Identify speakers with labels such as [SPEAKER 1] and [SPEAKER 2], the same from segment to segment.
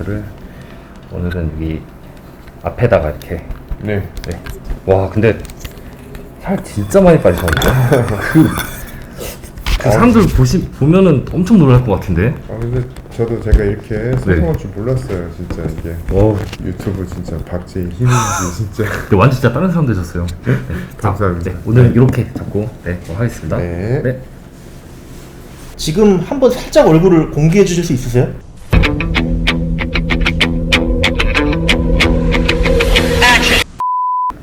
[SPEAKER 1] 이거를 오늘은 여기 앞에다가 이렇게.
[SPEAKER 2] 네.
[SPEAKER 1] 네. 와, 근데 살 진짜 많이 빠지셨는데? 그 사람들 보면은 엄청 놀랄 것 같은데?
[SPEAKER 2] 근데 저도 제가 이렇게 성공할 줄 몰랐어요. 진짜 이게 유튜브 진짜 박제의 힘인지 진짜.
[SPEAKER 1] 근데 완전 진짜 다른 사람 되셨어요. 네.
[SPEAKER 2] 감사합니다.
[SPEAKER 1] 네, 오늘 이렇게 잡고 하겠습니다.
[SPEAKER 2] 네.
[SPEAKER 1] 네.
[SPEAKER 3] 지금 한번 살짝 얼굴을 공개해 주실 수 있으세요?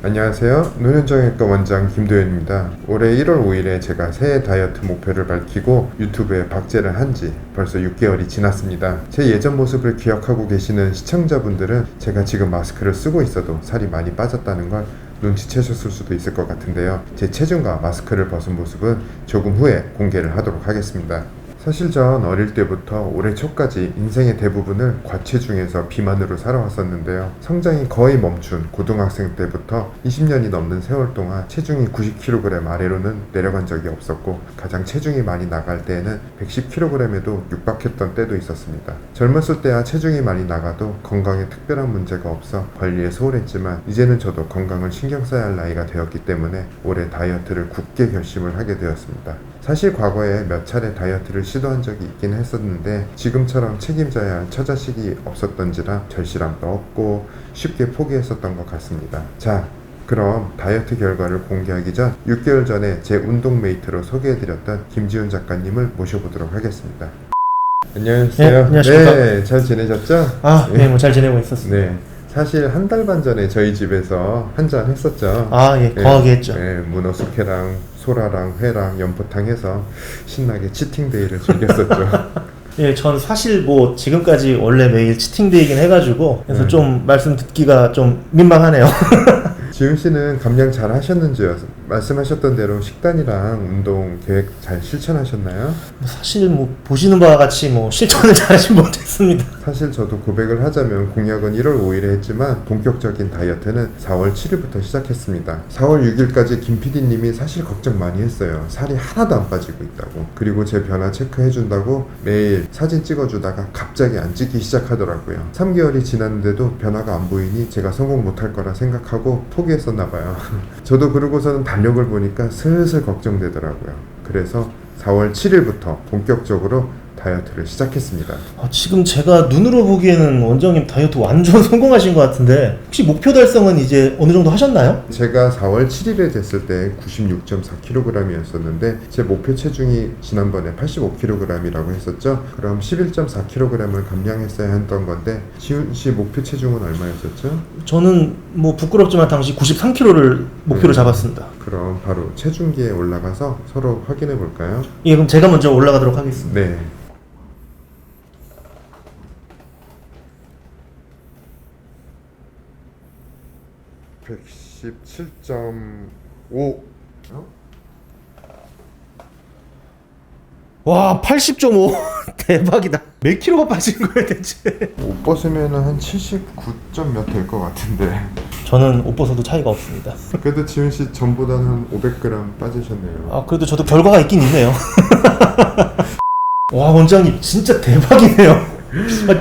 [SPEAKER 2] 안녕하세요. 노년정형외과 원장 김도현입니다. 올해 1월 5일에 제가 새해 다이어트 목표를 밝히고 유튜브에 박제를 한 지 벌써 6개월이 지났습니다. 제 예전 모습을 기억하고 계시는 시청자분들은 제가 지금 마스크를 쓰고 있어도 살이 많이 빠졌다는 걸 눈치채셨을 수도 있을 것 같은데요. 제 체중과 마스크를 벗은 모습은 조금 후에 공개를 하도록 하겠습니다. 사실 전 어릴 때부터 올해 초까지 인생의 대부분을 과체중에서 비만으로 살아왔었는데요. 성장이 거의 멈춘 고등학생 때부터 20년이 넘는 세월 동안 체중이 90kg 아래로는 내려간 적이 없었고, 가장 체중이 많이 나갈 때에는 110kg에도 육박했던 때도 있었습니다. 젊었을 때야 체중이 많이 나가도 건강에 특별한 문제가 없어 관리에 소홀했지만, 이제는 저도 건강을 신경 써야 할 나이가 되었기 때문에 올해 다이어트를 굳게 결심을 하게 되었습니다. 사실 과거에 몇 차례 다이어트를 시도한 적이 있긴 했었는데, 지금처럼 책임져야 할 처자식이 없었던지라 절실함도 없고 쉽게 포기했었던 것 같습니다. 자, 그럼 다이어트 결과를 공개하기 전 6개월 전에 제 운동메이트로 소개해드렸던 김지훈 작가님을 모셔보도록 하겠습니다. 안녕하세요.
[SPEAKER 3] 네, 안녕하십니까.
[SPEAKER 2] 네, 잘 지내셨죠?
[SPEAKER 3] 네, 뭐 잘 지내고 있었습니다.
[SPEAKER 2] 네. 사실 한 달 반 전에 저희 집에서 한잔 했었죠.
[SPEAKER 3] 거하게 했죠.
[SPEAKER 2] 네, 문어 숙회랑 소라랑 회랑 연포탕 해서 신나게 치팅데이를 즐겼었죠.
[SPEAKER 3] 예, 전 사실 뭐 지금까지 원래 매일 치팅데이긴 해가지고 그래서 좀 말씀 듣기가 좀 민망하네요.
[SPEAKER 2] 지훈 씨는 감량 잘 하셨는지요? 말씀하셨던 대로 식단이랑 운동 계획 잘 실천하셨나요?
[SPEAKER 3] 사실 뭐 보시는 바와 같이 뭐 실천을 잘하진 못했습니다.
[SPEAKER 2] 사실 저도 고백을 하자면 공약은 1월 5일에 했지만 본격적인 다이어트는 4월 7일부터 시작했습니다. 4월 6일까지 김 PD님이 사실 걱정 많이 했어요. 살이 하나도 안 빠지고 있다고. 그리고 제 변화 체크해준다고 매일 사진 찍어주다가 갑자기 안 찍기 시작하더라고요. 3개월이 지났는데도 변화가 안 보이니 제가 성공 못할 거라 생각하고 포기했었나봐요. 저도 그러고서는 달력을 보니까 슬슬 걱정되더라고요. 그래서 4월 7일부터 본격적으로 다이어트를 시작했습니다.
[SPEAKER 3] 지금 제가 눈으로 보기에는 원장님 다이어트 완전 성공하신 것 같은데, 혹시 목표 달성은 이제 어느 정도 하셨나요?
[SPEAKER 2] 제가 4월 7일에 됐을 때 96.4kg이었었는데 제 목표 체중이 지난번에 85kg이라고 했었죠. 그럼 11.4kg을 감량했어야 했던 건데, 지훈 씨 목표 체중은 얼마였었죠?
[SPEAKER 3] 저는 뭐 부끄럽지만 당시 93kg를 목표로 잡았습니다.
[SPEAKER 2] 그럼 바로 체중계에 올라가서 서로 확인해 볼까요?
[SPEAKER 3] 예, 그럼 제가 먼저 올라가도록 하겠습니다.
[SPEAKER 2] 네. (117.5)
[SPEAKER 3] 와, 80.5. 대박이다. 몇 킬로가 빠진 거예요 대체?
[SPEAKER 2] 옷 벗으면 한 79점 몇 될 것 같은데.
[SPEAKER 3] 저는 옷 벗어도 차이가 없습니다.
[SPEAKER 2] 그래도 지훈 씨 전보다는 한 500g 빠지셨네요.
[SPEAKER 3] 그래도 저도 결과가 있긴 있네요. 와, 원장님 진짜 대박이네요.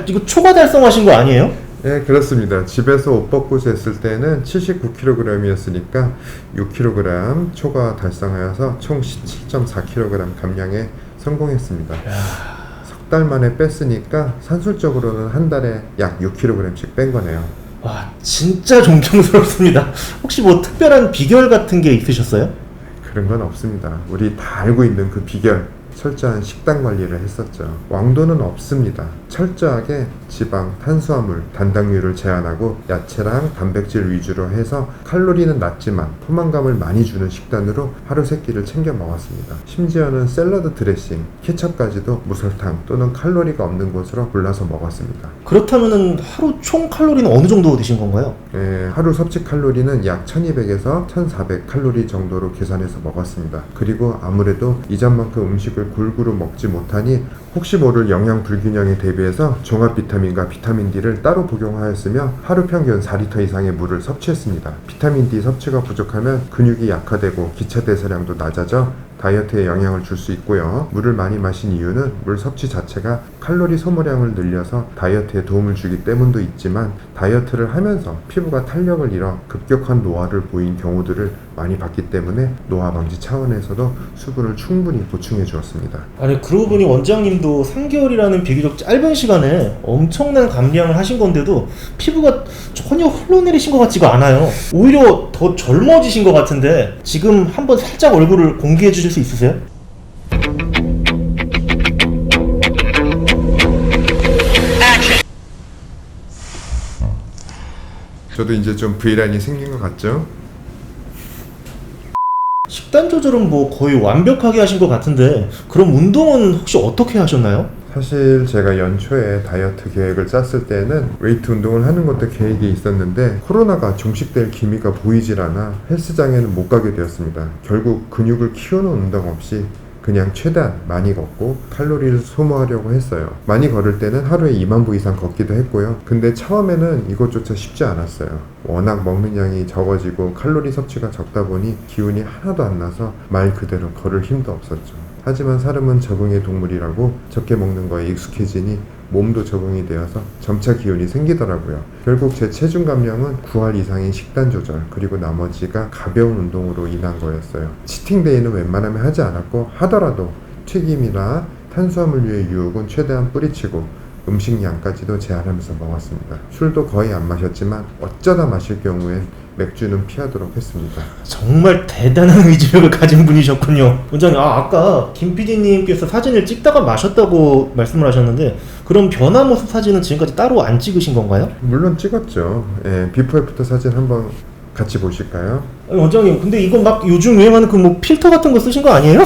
[SPEAKER 3] 이거 초과 달성하신 거 아니에요?
[SPEAKER 2] 네, 그렇습니다. 집에서 옷 벗고 쟀을 때는 79kg이었으니까 6kg 초과 달성하여서 총 17.4kg 감량에 성공했습니다. 석 달 만에 뺐으니까 산술적으로는 한 달에 약 6kg씩 뺀 거네요.
[SPEAKER 3] 와, 진짜 존경스럽습니다. 혹시 뭐 특별한 비결 같은 게 있으셨어요?
[SPEAKER 2] 그런 건 없습니다. 우리 다 알고 있는 그 비결, 철저한 식단 관리를 했었죠. 왕도는 없습니다. 철저하게 지방, 탄수화물, 단당류를 제한하고 야채랑 단백질 위주로 해서 칼로리는 낮지만 포만감을 많이 주는 식단으로 하루 3끼를 챙겨 먹었습니다. 심지어는 샐러드 드레싱, 케첩까지도 무설탕 또는 칼로리가 없는 곳으로 골라서 먹었습니다.
[SPEAKER 3] 그렇다면은 하루 총 칼로리는 어느 정도 드신 건가요?
[SPEAKER 2] 하루 섭취 칼로리는 약 1200에서 1400 칼로리 정도로 계산해서 먹었습니다. 그리고 아무래도 이전만큼 음식을 골고루 먹지 못하니 혹시 모를 영양 불균형에 대비해서 종합 비타민과 비타민 D를 따로 복용하였으며 하루 평균 4리터 이상의 물을 섭취했습니다. 비타민 D 섭취가 부족하면 근육이 약화되고 기차 대사량도 낮아져 다이어트에 영향을 줄 수 있고요. 물을 많이 마신 이유는 물 섭취 자체가 칼로리 소모량을 늘려서 다이어트에 도움을 주기 때문도 있지만 다이어트를 하면서 피부가 탄력을 잃어 급격한 노화를 보인 경우들을 많이 봤기 때문에 노화 방지 차원에서도 수분을 충분히 보충해 주었습니다.
[SPEAKER 3] 아니 그러고 보니 원장님도 3개월이라는 비교적 짧은 시간에 엄청난 감량을 하신 건데도 피부가 전혀 흘러내리신 것 같지가 않아요. 오히려 더 젊어지신 것 같은데 지금 한번 살짝 얼굴을 공개해 주실 수 있으세요?
[SPEAKER 2] 저도 이제 좀 V라인이 생긴 것 같죠?
[SPEAKER 3] 식단 조절은 뭐 거의 완벽하게 하신 것 같은데 그럼 운동은 혹시 어떻게 하셨나요?
[SPEAKER 2] 사실 제가 연초에 다이어트 계획을 짰을 때는 웨이트 운동을 하는 것도 계획이 있었는데 코로나가 종식될 기미가 보이질 않아 헬스장에는 못 가게 되었습니다. 결국 근육을 키우는 운동 없이 그냥 최대한 많이 걷고 칼로리를 소모하려고 했어요. 많이 걸을 때는 하루에 2만 보 이상 걷기도 했고요. 근데 처음에는 이것조차 쉽지 않았어요. 워낙 먹는 양이 적어지고 칼로리 섭취가 적다 보니 기운이 하나도 안 나서 말 그대로 걸을 힘도 없었죠. 하지만 사람은 적응의 동물이라고 적게 먹는 거에 익숙해지니 몸도 적응이 되어서 점차 기운이 생기더라고요. 결국 제 체중 감량은 9할 이상의 식단 조절 그리고 나머지가 가벼운 운동으로 인한 거였어요. 치팅데이는 웬만하면 하지 않았고 하더라도 튀김이나 탄수화물류의 유혹은 최대한 뿌리치고 음식량까지도 제한하면서 먹었습니다. 술도 거의 안 마셨지만 어쩌다 마실 경우엔 맥주는 피하도록 했습니다.
[SPEAKER 3] 정말 대단한 의지력을 가진 분이셨군요. 원장님, 아까 김 PD님께서 사진을 찍다가 마셨다고 말씀을 하셨는데 그럼 변화 모습 사진은 지금까지 따로 안 찍으신 건가요?
[SPEAKER 2] 물론 찍었죠. 예, 비포 애프터 사진 한번 같이 보실까요?
[SPEAKER 3] 아니, 원장님, 근데 이거 막 요즘 유행하는 그 뭐 필터 같은 거 쓰신 거 아니에요?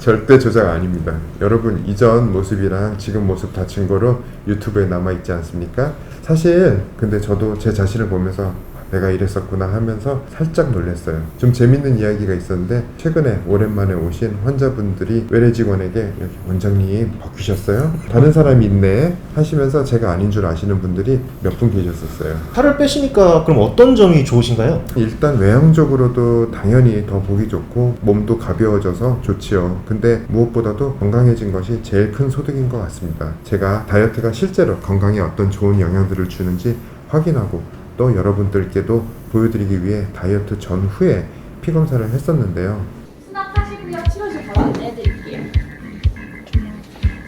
[SPEAKER 2] 절대 조작 아닙니다. 여러분 이전 모습이랑 지금 모습 다 증거로 유튜브에 남아있지 않습니까? 사실 근데 저도 제 자신을 보면서 내가 이랬었구나 하면서 살짝 놀랐어요. 좀 재밌는 이야기가 있었는데 최근에 오랜만에 오신 환자분들이 외래 직원에게 여기 원장님 바뀌셨어요? 다른 사람이 있네 하시면서 제가 아닌 줄 아시는 분들이 몇 분 계셨었어요.
[SPEAKER 3] 살을 빼시니까 그럼 어떤 점이 좋으신가요?
[SPEAKER 2] 일단 외형적으로도 당연히 더 보기 좋고 몸도 가벼워져서 좋지요. 근데 무엇보다도 건강해진 것이 제일 큰 소득인 것 같습니다. 제가 다이어트가 실제로 건강에 어떤 좋은 영향들을 주는지 확인하고 또 여러분들께도 보여드리기 위해 다이어트 전후에 피검사를 했었는데요.
[SPEAKER 4] 수납하시고요. 치료실 바로 안내해드릴게요.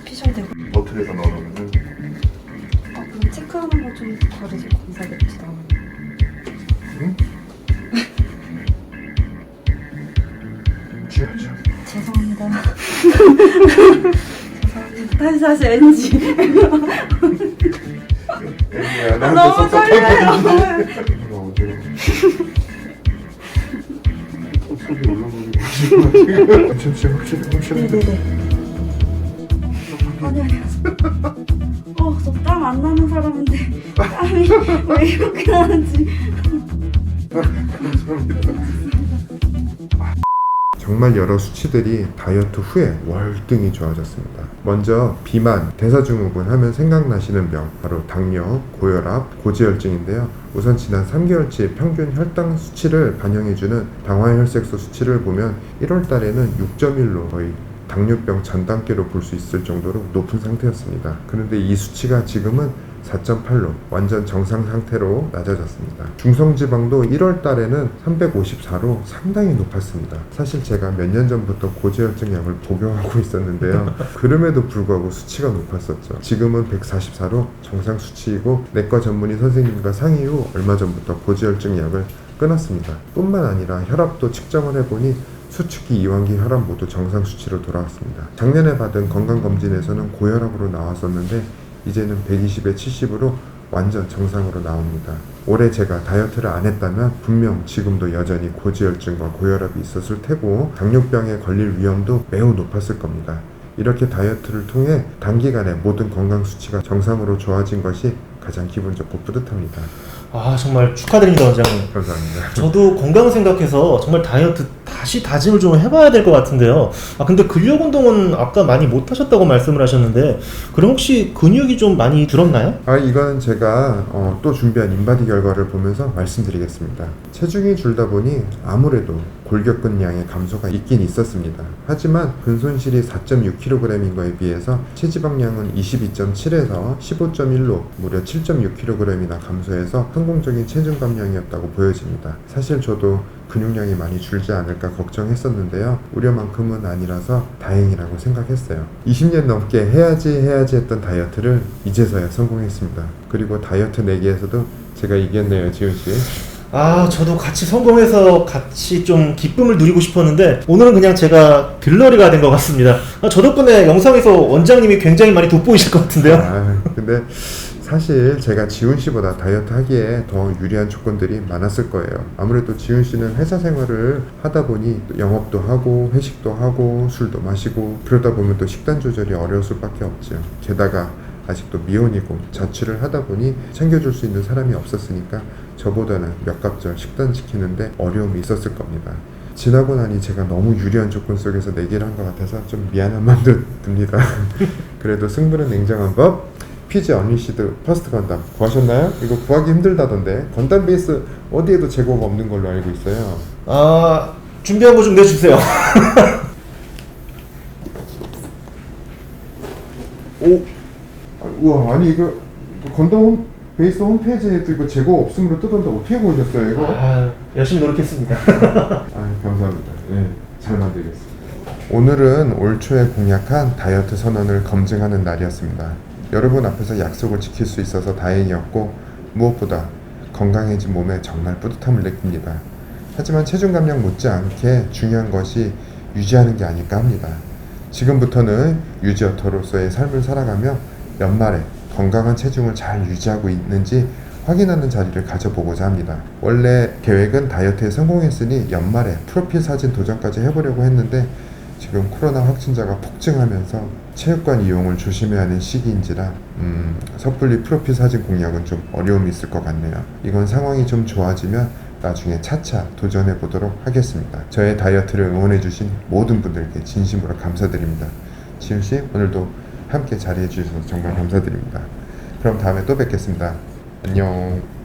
[SPEAKER 5] 피셔야 되고.
[SPEAKER 2] 버튼에서 넣어놓으면
[SPEAKER 5] 그럼 체크하는 거 좀 다르게 검사해봅시다.
[SPEAKER 2] 응? 취하죠.
[SPEAKER 5] 죄송합니다. 죄송합니다. 다시 NG. 너무 설레요. 네네네. 아니, 저 땀 안 나는 사람인데 땀이 왜 이렇게 나는지.
[SPEAKER 2] 정말 여러 수치들이 다이어트 후에 월등히 좋아졌습니다. 먼저 비만, 대사증후군 하면 생각나시는 병, 바로 당뇨, 고혈압, 고지혈증인데요. 우선 지난 3개월치 평균 혈당 수치를 반영해주는 당화혈색소 수치를 보면 1월 달에는 6.1로 거의 당뇨병 전 단계로 볼 수 있을 정도로 높은 상태였습니다. 그런데 이 수치가 지금은 4.8로 완전 정상 상태로 낮아졌습니다. 중성지방도 1월 달에는 354로 상당히 높았습니다. 사실 제가 몇 년 전부터 고지혈증 약을 복용하고 있었는데요. 그럼에도 불구하고 수치가 높았었죠. 지금은 144로 정상 수치이고 내과 전문의 선생님과 상의 후 얼마 전부터 고지혈증 약을 끊었습니다. 뿐만 아니라 혈압도 측정을 해보니 수축기, 이완기 혈압 모두 정상 수치로 돌아왔습니다. 작년에 받은 건강검진에서는 고혈압으로 나왔었는데 이제는 120에 70으로 완전 정상으로 나옵니다. 올해 제가 다이어트를 안 했다면 분명 지금도 여전히 고지혈증과 고혈압이 있었을 테고 당뇨병에 걸릴 위험도 매우 높았을 겁니다. 이렇게 다이어트를 통해 단기간에 모든 건강 수치가 정상으로 좋아진 것이 가장 기분 좋고 뿌듯합니다.
[SPEAKER 3] 아 정말 축하드립니다 원장님.
[SPEAKER 2] 감사합니다.
[SPEAKER 3] 저도 건강 생각해서 정말 다이어트 다 다시 다짐을 좀 해봐야 될 것 같은데요. 아 근데 근력 운동은 아까 많이 못 하셨다고 말씀을 하셨는데 그럼 혹시 근육이 좀 많이 들었나요?
[SPEAKER 2] 이건 제가 또 준비한 인바디 결과를 보면서 말씀드리겠습니다. 체중이 줄다 보니 아무래도 골격근량의 감소가 있긴 있었습니다. 하지만 근손실이 4.6kg인 거에 비해서 체지방량은 22.7에서 15.1로 무려 7.6kg이나 감소해서 성공적인 체중 감량이었다고 보여집니다. 사실 저도 근육량이 많이 줄지 않을까 걱정했었는데요. 우려만큼은 아니라서 다행이라고 생각했어요. 20년 넘게 해야지 했던 다이어트를 이제서야 성공했습니다. 그리고 다이어트 내기에서도 제가 이겼네요, 지훈씨.
[SPEAKER 3] 아 저도 같이 성공해서 같이 좀 기쁨을 누리고 싶었는데 오늘은 그냥 제가 들러리가 된 것 같습니다. 저 덕분에 영상에서 원장님이 굉장히 많이 돋보이실 것 같은데요.
[SPEAKER 2] 근데 사실 제가 지훈 씨보다 다이어트 하기에 더 유리한 조건들이 많았을 거예요. 아무래도 지훈 씨는 회사 생활을 하다 보니 영업도 하고 회식도 하고 술도 마시고 그러다 보면 또 식단 조절이 어려울 수밖에 없죠. 게다가 아직도 미혼이고 자취를 하다 보니 챙겨줄 수 있는 사람이 없었으니까 저보다는 몇 갑절 식단 지키는데 어려움이 있었을 겁니다. 지나고 나니 제가 너무 유리한 조건 속에서 내기를 한 것 같아서 좀 미안한 마음도 듭니다. 그래도 승부는 냉정한 법. 피지 언리시드 퍼스트 건담 구하셨나요? 이거 구하기 힘들다던데 건담 베이스 어디에도 재고가 없는 걸로 알고 있어요.
[SPEAKER 3] 아 준비한 거 좀 내주세요.
[SPEAKER 2] 오, 우와, 아니 이거 건담 베이스 홈페이지에도 이거 재고 없음으로 뜨던데 어떻게 구하셨어요 이거?
[SPEAKER 3] 열심히 노력했습니다.
[SPEAKER 2] 감사합니다. 네, 잘 만들겠습니다. 오늘은 올 초에 공약한 다이어트 선언을 검증하는 날이었습니다. 여러분 앞에서 약속을 지킬 수 있어서 다행이었고 무엇보다 건강해진 몸에 정말 뿌듯함을 느낍니다. 하지만 체중 감량 못지않게 중요한 것이 유지하는 게 아닐까 합니다. 지금부터는 유지어터로서의 삶을 살아가며 연말에 건강한 체중을 잘 유지하고 있는지 확인하는 자리를 가져보고자 합니다. 원래 계획은 다이어트에 성공했으니 연말에 프로필 사진 도전까지 해보려고 했는데 지금 코로나 확진자가 폭증하면서 체육관 이용을 조심해야 하는 시기인지라 섣불리 프로필 사진 공략은 좀 어려움이 있을 것 같네요. 이건 상황이 좀 좋아지면 나중에 차차 도전해 보도록 하겠습니다. 저의 다이어트를 응원해 주신 모든 분들께 진심으로 감사드립니다. 지훈씨 오늘도 함께 자리해 주셔서 정말 감사드립니다. 그럼 다음에 또 뵙겠습니다. 안녕.